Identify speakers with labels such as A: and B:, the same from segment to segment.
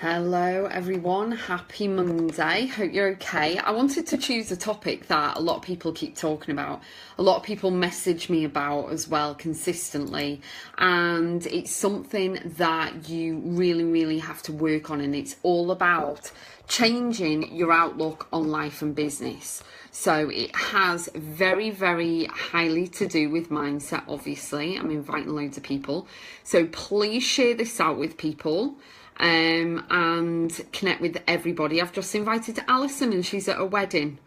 A: Hello everyone, happy Monday, hope you're okay. I wanted to choose a topic that a lot of people keep talking about, a lot of people message me about as well consistently, and it's something that you really have to work on, and it's all about changing your outlook on life and business. So it has very highly to do with mindset. Obviously, I'm inviting loads of people, so please share this out with people. And connect with everybody. I've just invited Alison and she's at a wedding.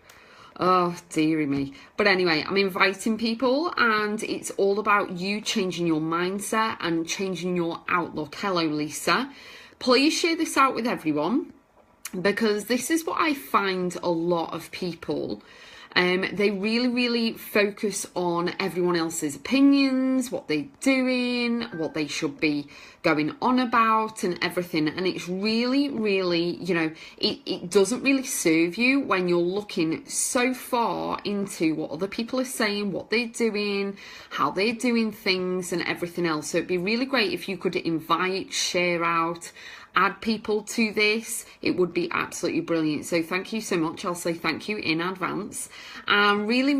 A: Oh, dearie me. But anyway, I'm inviting people and it's all about you changing your mindset and changing your outlook. Hello, Lisa. Please share this out with everyone because this is what I find a lot of people. They really focus on everyone else's opinions, what they're doing, what they should be going on about and everything. And it's really, it doesn't really serve you when you're looking so far into what other people are saying, what they're doing, how they're doing things and everything else. So it'd be really great if you could invite, share out, add people to this. It would be absolutely brilliant. So thank you so much. I'll say thank you in advance. And really,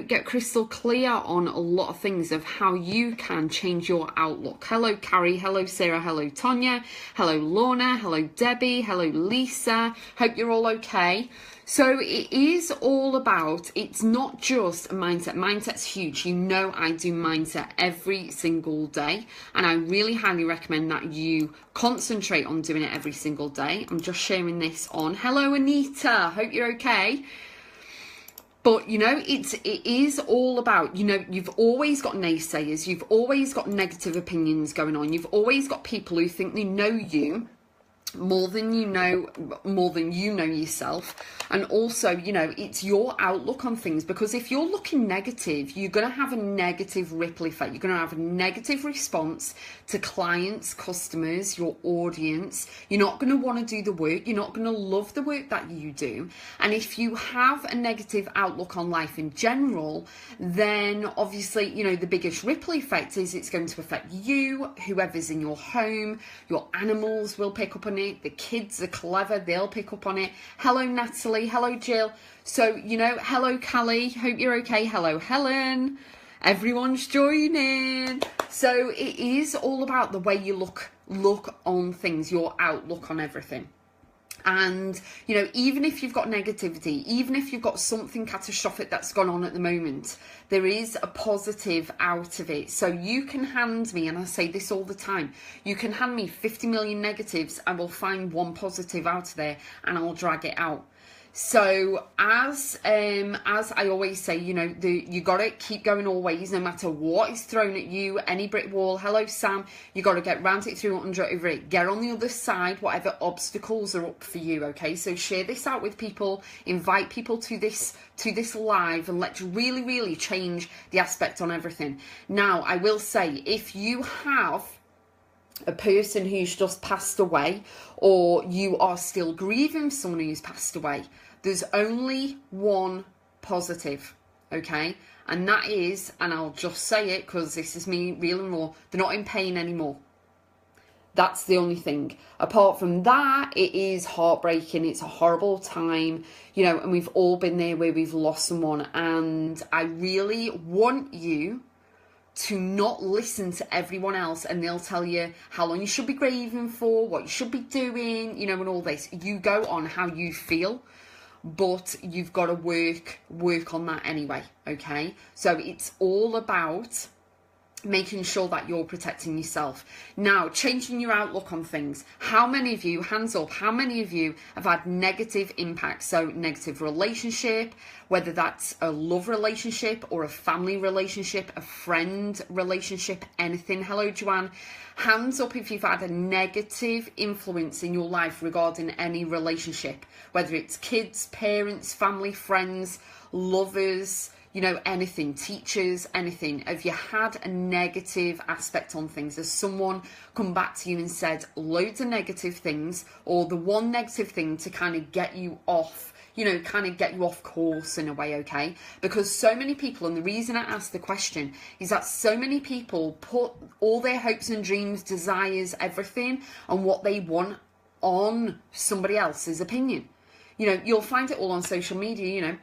A: get crystal clear on a lot of things of how you can change your outlook. Hello, Carrie. Hello, Sarah. Hello, Tonya. Hello, Lorna. Hello, Debbie. Hello, Lisa. Hope you're all okay. So it is all about, it's not just a mindset. Mindset's huge. You know I do mindset every single day. And I really highly recommend that you concentrate on doing it every single day. I'm just sharing this on. Hello, Anita. Hope you're okay. But, it is all about, you've always got naysayers. You've always got negative opinions going on. You've always got people who think they know you more than you know yourself. And also, it's your outlook on things, because if you're looking negative, you're going to have a negative ripple effect. You're going to have a negative response to clients, customers, your audience. You're not going to want to do the work. You're not going to love the work that you do. And if you have a negative outlook on life in general, then obviously, the biggest ripple effect is it's going to affect you, whoever's in your home. Your animals will pick up on it. The kids are clever, they'll pick up on it. Hello, Natalie. Hello, Jill. So, hello, Callie. Hope you're okay. Hello, Helen. Everyone's joining. So it is all about the way you look on things, your outlook on everything. And, even if you've got negativity, even if you've got something catastrophic that's gone on at the moment, there is a positive out of it. So you can hand me, and I say this all the time, you can hand me 50 million negatives, I will find one positive out of there and I'll drag it out. So as I always say, you got to keep going always, no matter what is thrown at you, any brick wall. Hello, Sam. You got to get round it, through, under it, over it. Get on the other side, whatever obstacles are up for you. Okay, so share this out with people, invite people to this live, and let's really change the aspect on everything. Now, I will say, if you have a person who's just passed away, or you are still grieving someone who's passed away, there's only one positive, okay? And that is, and I'll just say it because this is me real and raw, they're not in pain anymore. That's the only thing. Apart from that, it is heartbreaking. It's a horrible time, and we've all been there where we've lost someone. And I really want you to not listen to everyone else, and they'll tell you how long you should be grieving for, what you should be doing, and all this. You go on how you feel, but you've got to work on that anyway, okay? So it's all about making sure that you're protecting yourself. Now, changing your outlook on things. How many of you, hands up, how many of you have had negative impacts? So negative relationship, whether that's a love relationship or a family relationship, a friend relationship, anything. Hello, Joanne. Hands up if you've had a negative influence in your life regarding any relationship, whether it's kids, parents, family, friends, lovers, anything, teachers, anything. Have you had a negative aspect on things? Has someone come back to you and said loads of negative things, or the one negative thing to kind of get you off, get you off course in a way, okay? Because so many people, and the reason I asked the question is that so many people put all their hopes and dreams, desires, everything, and what they want on somebody else's opinion. You know, you'll find it all on social media, you know,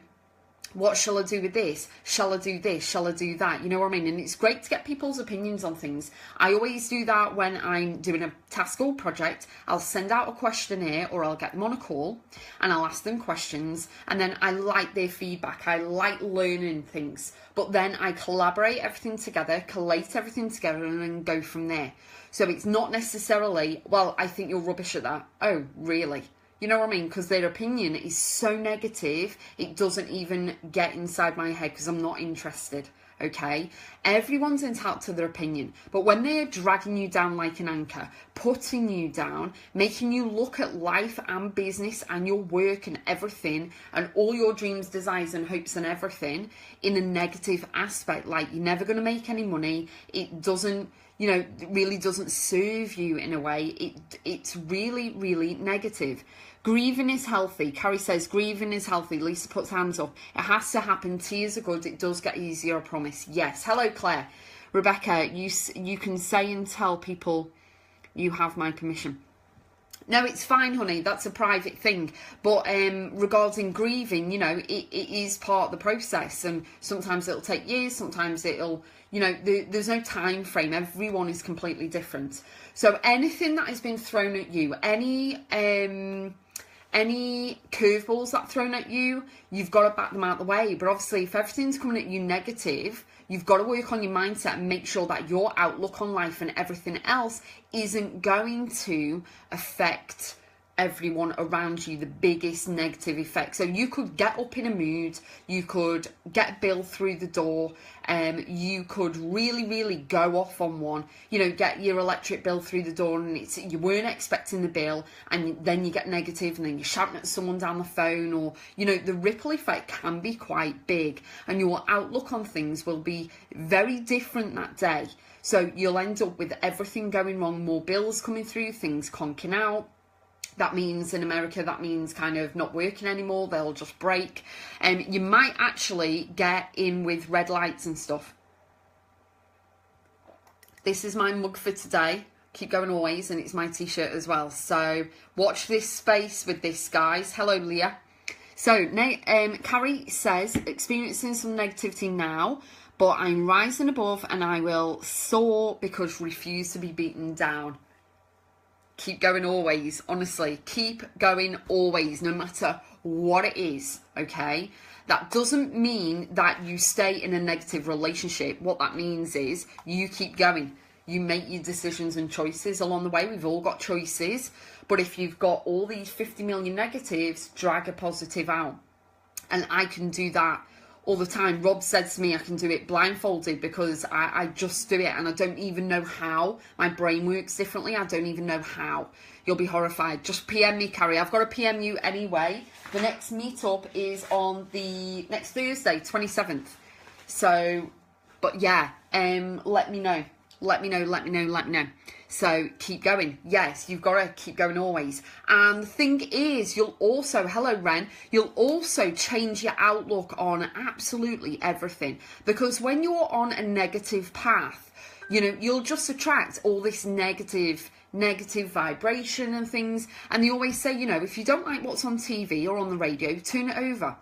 A: what shall I do with this? Shall I do this? Shall I do that? You know what I mean? And it's great to get people's opinions on things. I always do that when I'm doing a task or project. I'll send out a questionnaire or I'll get them on a call and I'll ask them questions. And then I like their feedback. I like learning things. But then I collaborate everything together, collate everything together and then go from there. So it's not necessarily, well, I think you're rubbish at that. Oh, really? You know what I mean? Because their opinion is so negative, it doesn't even get inside my head because I'm not interested, okay? Everyone's entitled to their opinion. But when they're dragging you down like an anchor, putting you down, making you look at life and business and your work and everything and all your dreams, desires and hopes and everything in a negative aspect, like you're never going to make any money, it doesn't, you know, it really doesn't serve you in a way. It's really, really negative. Grieving is healthy. Carrie says, grieving is healthy. Lisa puts hands up. It has to happen. Tears are good. It does get easier, I promise. Yes. Hello, Claire. Rebecca, you can say and tell people you have my permission. No, it's fine, honey. That's a private thing. But regarding grieving, you know, it is part of the process. And sometimes it'll take years. Sometimes it'll, you know, there's no time frame. Everyone is completely different. So anything that has been thrown at you, any curveballs that are thrown at you, you've got to back them out of the way. But obviously, if everything's coming at you negative, you've got to work on your mindset and make sure that your outlook on life and everything else isn't going to affect everyone around you, the biggest negative effect. So you could get up in a mood, you could get a bill through the door, you could really, really go off on one, you know, get your electric bill through the door and you weren't expecting the bill and then you get negative and then you're shouting at someone down the phone, or, you know, the ripple effect can be quite big and your outlook on things will be very different that day. So you'll end up with everything going wrong, more bills coming through, things conking out. That means in America, that means kind of not working anymore. They'll just break. You might actually get in with red lights and stuff. This is my mug for today. Keep going always. And it's my t-shirt as well. So watch this space with this, guys. Hello, Leah. So Carrie says, experiencing some negativity now, but I'm rising above and I will soar because refuse to be beaten down. Keep going always, honestly, keep going always, no matter what it is, okay? That doesn't mean that you stay in a negative relationship. What that means is you keep going. You make your decisions and choices along the way. We've all got choices. But if you've got all these 50 million negatives, drag a positive out. And I can do that all the time. Rob said to me I can do it blindfolded because I just do it and I don't even know how. My brain works differently. I don't even know how. You'll be horrified. Just PM me, Carrie. I've got to PM you anyway. The next meetup is on the next Thursday, 27th. So, but yeah, let me know. Let me know. So keep going. Yes, you've got to keep going always. And the thing is, you'll also, hello Ren, you'll also change your outlook on absolutely everything. Because when you're on a negative path, you know, you'll just attract all this negative vibration and things. And they always say, you know, if you don't like what's on TV or on the radio, turn it over.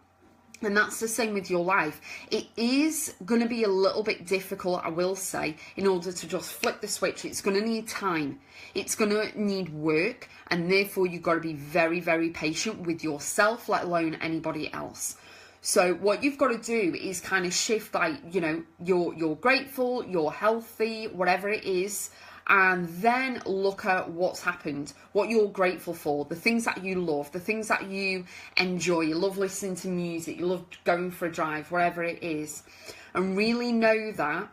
A: And that's the same with your life. It is going to be a little bit difficult, I will say, in order to just flip the switch. It's going to need time. It's going to need work. And therefore, you've got to be very, very patient with yourself, let alone anybody else. So what you've got to do is kind of shift, like, you know, you're grateful, you're healthy, whatever it is. And then look at what's happened, what you're grateful for, the things that you love, the things that you enjoy. You love listening to music, you love going for a drive, whatever it is. And really know that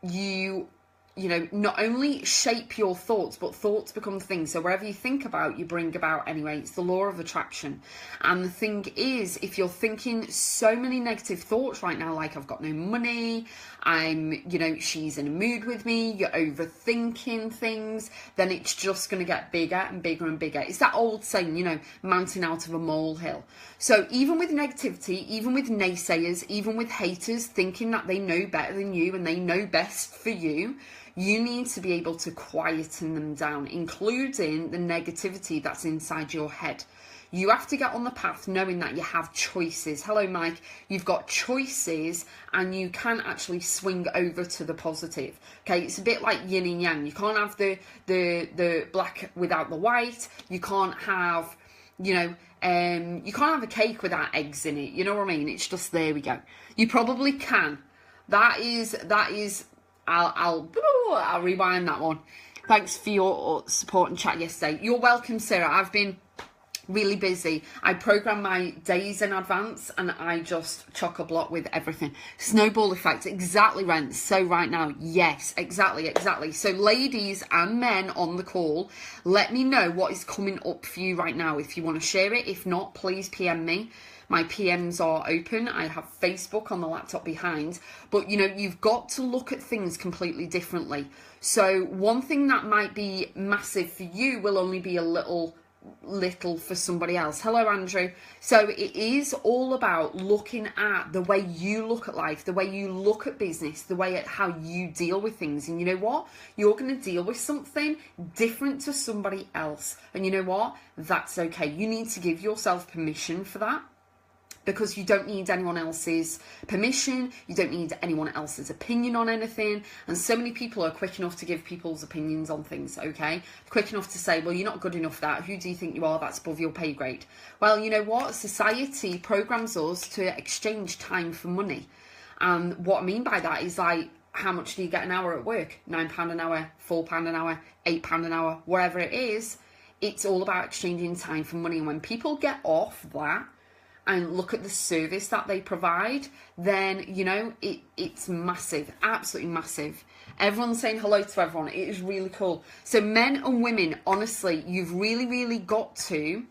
A: you know, not only shape your thoughts, but thoughts become things. So wherever you think about, you bring about anyway. It's the law of attraction. And the thing is, if you're thinking so many negative thoughts right now, like I've got no money, you know, she's in a mood with me, you're overthinking things, then it's just going to get bigger and bigger and bigger. It's that old saying, you know, mountain out of a molehill. So even with negativity, even with naysayers, even with haters thinking that they know better than you and they know best for you, You need to be able to quieten them down, including the negativity that's inside your head. You have to get on the path knowing that you have choices. Hello, Mike. You've got choices and you can actually swing over to the positive. Okay, it's a bit like yin and yang. You can't have the black without the white. You can't have, you can't have a cake without eggs in it. You know what I mean? It's just, there we go. You probably can. That is, I'll rewind that one. Thanks for your support and chat yesterday. You're welcome, Sarah. I've been really busy. I program my days in advance and I just chock-a-block with everything. Snowball effect, exactly, Ren. So right now, yes, exactly. So ladies and men on the call, let me know what is coming up for you right now if you want to share it. If not, please PM me. My PMs are open. I have Facebook on the laptop behind. But, you've got to look at things completely differently. So one thing that might be massive for you will only be a little for somebody else. Hello, Andrew. So it is all about looking at the way you look at life, the way you look at business, the way at how you deal with things. And you know what? You're going to deal with something different to somebody else. And you know what? That's okay. You need to give yourself permission for that. Because you don't need anyone else's permission, you don't need anyone else's opinion on anything. And so many people are quick enough to give people's opinions on things, okay? Quick enough to say, well, you're not good enough for that. Who do you think you are? That's above your pay grade. Well, you know what? Society programs us to exchange time for money. And what I mean by that is, like, how much do you get an hour at work? £9 an hour, £4 an hour, £8 an hour, wherever it is. It's all about exchanging time for money. And when people get off that, and look at the service that they provide, then, it's massive, absolutely massive. Everyone's saying hello to everyone. It is really cool. So men and women, honestly, you've really, really got to,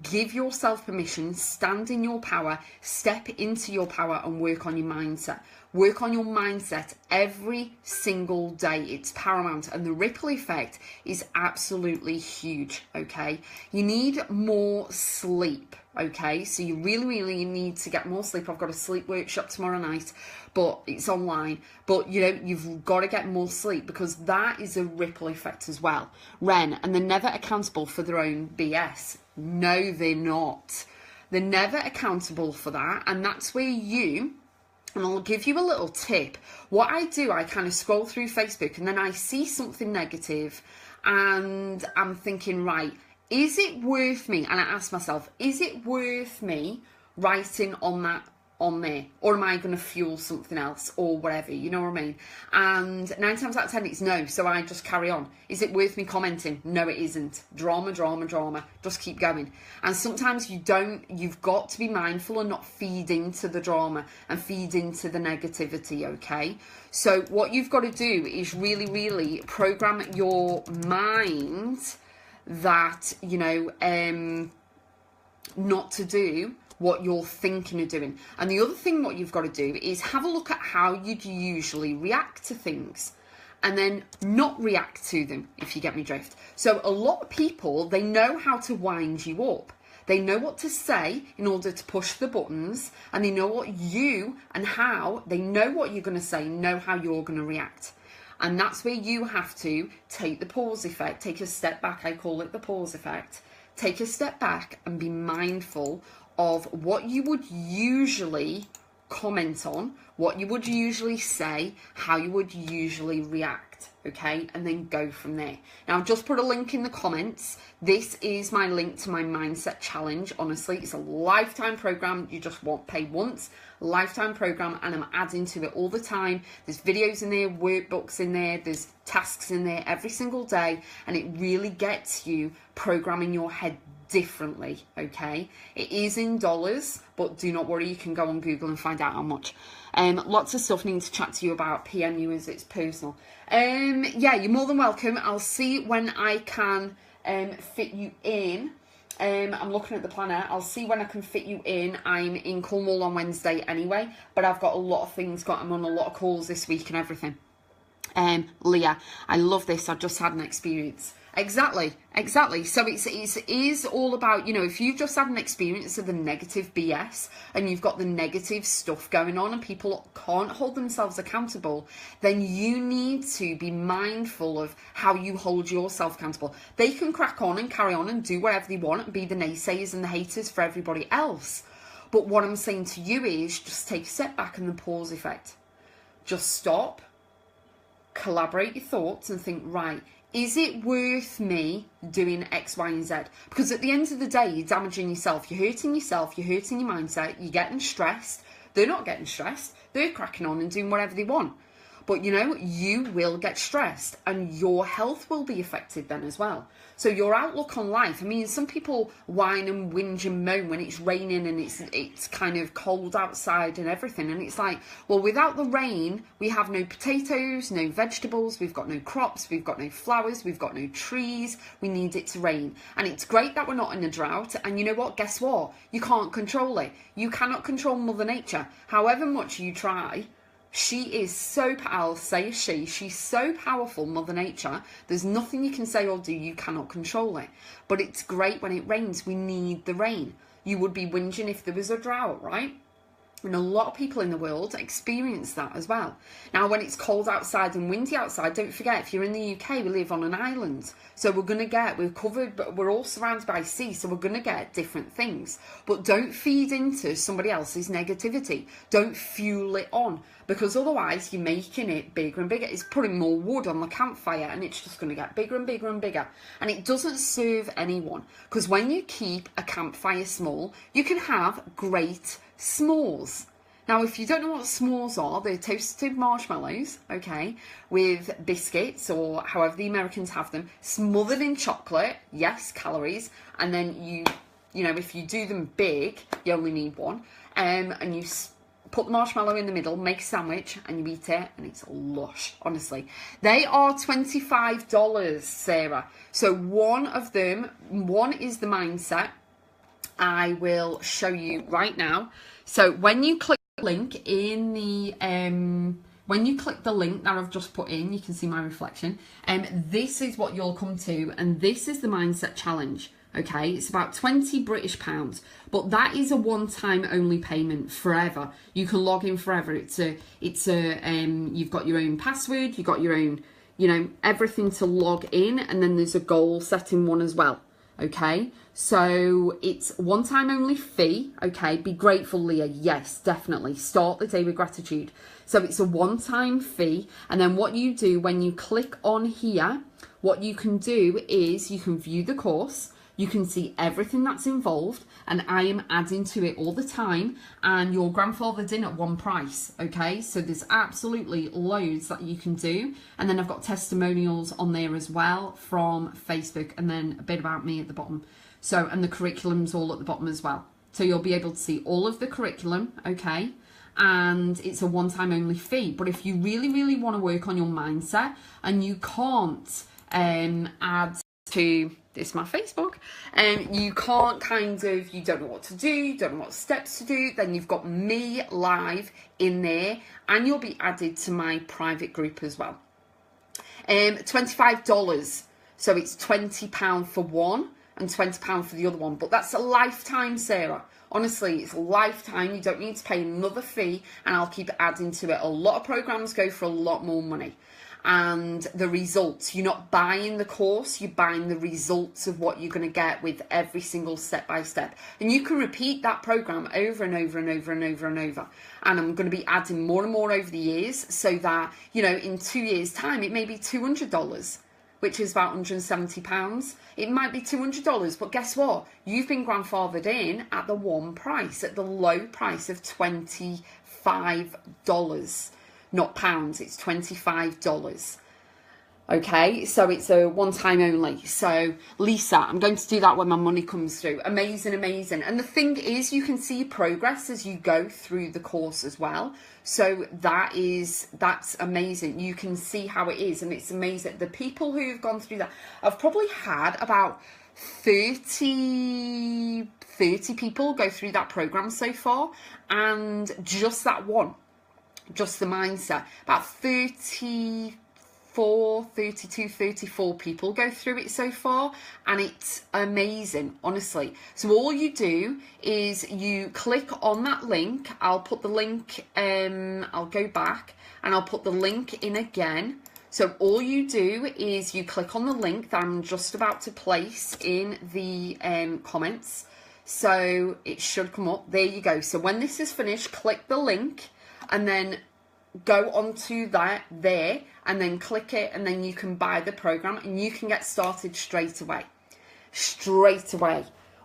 A: give yourself permission, stand in your power, step into your power and work on your mindset. Work on your mindset every single day. It's paramount. And the ripple effect is absolutely huge, okay? You need more sleep. Okay, so you really, really need to get more sleep. I've got a sleep workshop tomorrow night, but it's online. But, you've got to get more sleep because that is a ripple effect as well. Ren, and they're never accountable for their own BS. No, they're not. They're never accountable for that. And that's where and I'll give you a little tip. What I do, I kind of scroll through Facebook and then I see something negative and I'm thinking, right, is it worth me? And I ask myself, is it worth me writing on there? Or am I going to fuel something else or whatever? You know what I mean? And 9 times out of 10, it's no. So I just carry on. Is it worth me commenting? No, it isn't. Drama. Just keep going. And sometimes you've got to be mindful and not feed into the drama and feed into the negativity, okay? So what you've got to do is really, really program your mind that, not to do what you're thinking of doing. And the other thing what you've got to do is have a look at how you'd usually react to things and then not react to them, if you get me drift. So a lot of people, they know how to wind you up. They know what to say in order to push the buttons, and they know what they know what you're going to say, know how you're going to react. And that's where you have to take the pause effect, take a step back. I call it the pause effect. Take a step back and be mindful of what you would usually comment on, what you would usually say, how you would usually react, okay? And then go from there. Now, I've just put a link in the comments. This is my link to my mindset challenge. Honestly, it's a lifetime program. You just won't pay once. Lifetime program, and I'm adding to it all the time. There's videos in there, workbooks in there, there's tasks in there every single day, and it really gets you programming your head differently, okay? It is in dollars, but do not worry, you can go on Google and find out how much. Lots of stuff needing to chat to you about. PM you as it's personal. Yeah, you're more than welcome. I'll see when I can fit you in. I'm looking at the planner. I'll see when I can fit you in. I'm in Cornwall on Wednesday anyway, but I've got a lot of things. I'm on a lot of calls this week and everything. Leah, I love this. I just had an experience. Exactly. So it is all about, if you've just had an experience of the negative BS and you've got the negative stuff going on and people can't hold themselves accountable, then you need to be mindful of how you hold yourself accountable. They can crack on and carry on and do whatever they want and be the naysayers and the haters for everybody else. But what I'm saying to you is just take a step back and the pause effect. Just stop, collaborate your thoughts and think, right, is it worth me doing X, Y, and Z? Because at the end of the day, you're damaging yourself. You're hurting yourself. You're hurting your mindset. You're getting stressed. They're not getting stressed. They're cracking on and doing whatever they want. But, you will get stressed and your health will be affected then as well. So your outlook on life, some people whine and whinge and moan when it's raining and it's kind of cold outside and everything. And it's like, well, without the rain, we have no potatoes, no vegetables, we've got no crops, we've got no flowers, we've got no trees. We need it to rain. And it's great that we're not in a drought. And you know what? Guess what? You can't control it. You cannot control Mother Nature. However much you try, she is so, I'll say she's so powerful, Mother Nature. There's nothing you can say or do, you cannot control it. But it's great when it rains. We need the rain. You would be whinging if there was a drought, right? And a lot of people in the world experience that as well. Now, when it's cold outside and windy outside, don't forget, if you're in the UK, we live on an island. So we're covered, but we're all surrounded by sea. So we're going to get different things. But don't feed into somebody else's negativity. Don't fuel it on. Because otherwise, you're making it bigger and bigger. It's putting more wood on the campfire and it's just going to get bigger and bigger and bigger. And it doesn't serve anyone. Because when you keep a campfire small, you can have great s'mores. Now, if you don't know what s'mores are, they're toasted marshmallows, okay, with biscuits or however the Americans have them, smothered in chocolate, yes, calories, and then you if you do them big, you only need one, and you put the marshmallow in the middle, make a sandwich, and you eat it, and it's lush, honestly. They are $25, Sarah. So one is the mindset. I will show you right now. So when you click the link in the when you click the link that I've just put in, you can see my reflection. This is what you'll come to, and this is the mindset challenge. Okay, it's about 20 British pounds, but that is a one-time only payment forever. You can log in forever. You've got your own password, you've got your own, everything to log in, and then there's a goal setting one as well. Okay, so it's one-time only fee. Okay, be grateful, Leah. Yes, definitely. Start the day with gratitude. So it's a one-time fee, and then what you do when you click on here, what you can do is you can view the course. You can see everything that's involved, and I am adding to it all the time, and you're grandfathered in at one price, okay? So there's absolutely loads that you can do, and then I've got testimonials on there as well from Facebook, and then a bit about me at the bottom. So, and the curriculum's all at the bottom as well. So you'll be able to see all of the curriculum, okay? And it's a one-time only fee. But if you really, really want to work on your mindset, and you can't add to... This is my Facebook. You can't you don't know what to do, you don't know what steps to do, then you've got me live in there, and you'll be added to my private group as well. $25. So it's £20 for one and £20 for the other one. But that's a lifetime, Sarah. Honestly, it's a lifetime. You don't need to pay another fee, and I'll keep adding to it. A lot of programs go for a lot more money. And the results, you're not buying the course, you're buying the results of what you're going to get with every single step by step. And you can repeat that program over and over and over and over and over. And I'm going to be adding more and more over the years, so that, in 2 years' time, it may be $200, which is about £170. It might be $200, but guess what? You've been grandfathered in at the one price, at the low price of $25. Not pounds, it's $25. Okay, so it's a one-time only. So, Lisa, I'm going to do that when my money comes through. Amazing, amazing. And the thing is, you can see progress as you go through the course as well. So that's amazing. You can see how it is, and it's amazing. The people who've gone through that, I've probably had about 30 people go through that program so far, and just that one. Just the mindset. About 30 34 people go through it so far, and it's amazing, honestly. So all you do is you click on that link. I'll put the link, I'll go back and I'll put the link in again. So all you do is you click on the link that I'm just about to place in the comments. So it should come up. There you go. So when this is finished, click the link and then go onto that there and then click it, and then you can buy the program and you can get started straight away.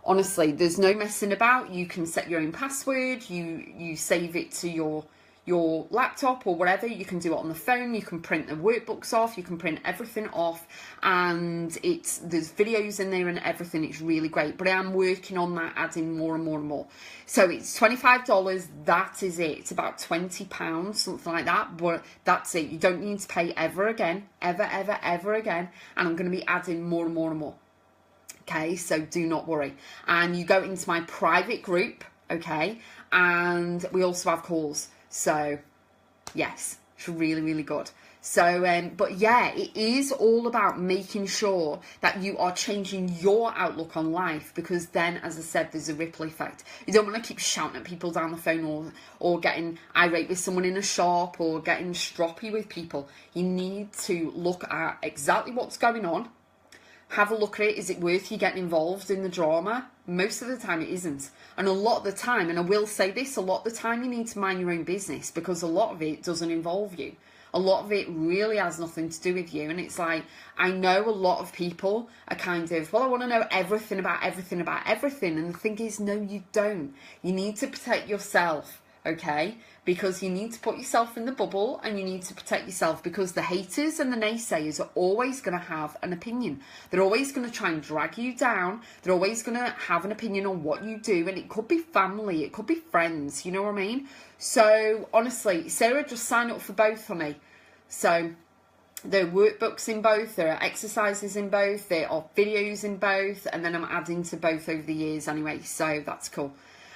A: Honestly, there's no messing about. You can set your own password, you save it to your laptop or whatever. You can do it on the phone, you can print the workbooks off, you can print everything off, and there's videos in there and everything. It's really great, but I am working on that, adding more and more and more. So it's $25, that is it. It's about £20, something like that, but that's it. You don't need to pay ever again, ever again, and I'm going to be adding more and more and more. Okay, so do not worry. And you go into my private group, okay, and we also have calls. So yes, it's really good. So but yeah, it is all about making sure that you are changing your outlook on life, because then, as I said, there's a ripple effect. You don't want to keep shouting at people down the phone or getting irate with someone in a shop or getting stroppy with people. You need to look at exactly what's going on. Have a look at it. Is it worth you getting involved in the drama? Most of the time it isn't. And a lot of the time, and I will say this, a lot of the time you need to mind your own business, because a lot of it doesn't involve you. A lot of it really has nothing to do with you. And it's like, I know a lot of people are kind of, well, I want to know everything about everything. And the thing is, no, you don't. You need to protect yourself, okay? Because you need to put yourself in the bubble and you need to protect yourself, because the haters and the naysayers are always going to have an opinion. They're always going to try and drag you down. They're always going to have an opinion on what you do, and it could be family, it could be friends, you know what I mean? So honestly, Sarah, just sign up for both for me. So there are workbooks in both, there are exercises in both, there are videos in both, and then I'm adding to both over the years anyway, so that's cool.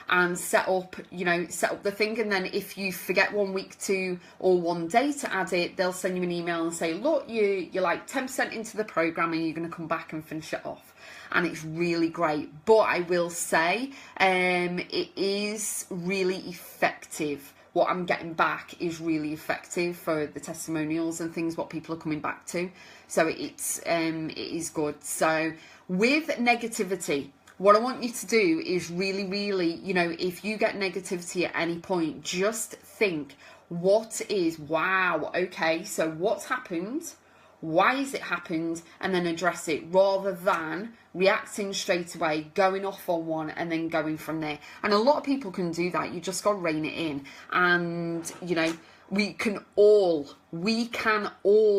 A: And set up the thing, and then if you forget 1 week to or 1 day to add it, they'll send you an email and say, look, you're like 10% into the program and you're going to come back and finish it off. And it's really great. But I will say it is really effective. What I'm getting back is really effective for the testimonials and things, what people are coming back to. So it is good. So with negativity, what I want you to do is really, if you get negativity at any point, just think, wow, okay, so what's happened? Why has it happened? And then address it, rather than reacting straight away, going off on one and then going from there. And a lot of people can do that. You just got to rein it in. And, we can all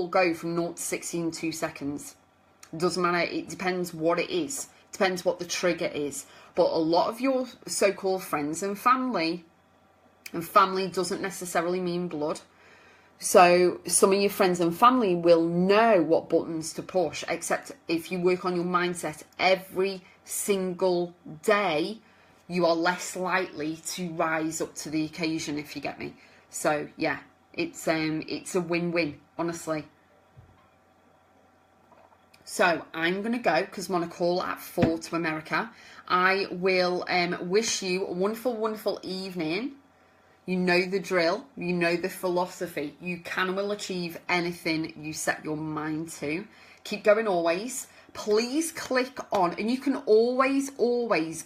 A: go from 0 to 60 in 2 seconds. It doesn't matter. It depends what it is. Depends what the trigger is. But a lot of your so-called friends and family doesn't necessarily mean blood. So some of your friends and family will know what buttons to push, except if you work on your mindset every single day, you are less likely to rise up to the occasion, if you get me. So yeah, it's a win-win, honestly. So I'm going to go because I'm on a call at 4 to America. I will wish you a wonderful, wonderful evening. You know the drill. You know the philosophy. You can and will achieve anything you set your mind to. Keep going always. Please click on, and you can always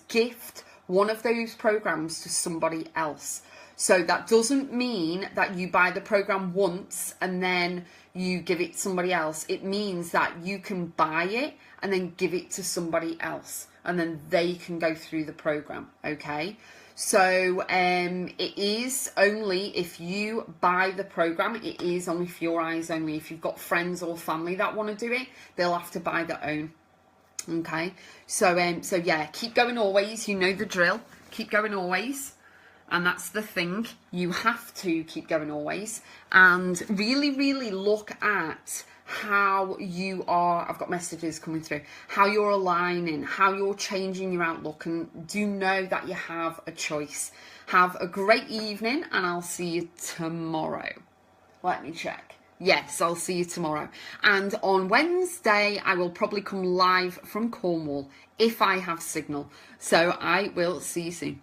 A: gift one of those programs to somebody else. So that doesn't mean that you buy the program once and then you give it to somebody else. It means that you can buy it and then give it to somebody else, and then they can go through the program, okay? So it is only if you buy the program. It is only for your eyes only. If you've got friends or family that want to do it, they'll have to buy their own, okay? So yeah, keep going always. You know the drill. Keep going always. And that's the thing, you have to keep going always, and really look at how you are, I've got messages coming through, how you're aligning, how you're changing your outlook, and do know that you have a choice. Have a great evening, and I'll see you tomorrow. Let me check. Yes, I'll see you tomorrow. And on Wednesday, I will probably come live from Cornwall if I have signal. So I will see you soon.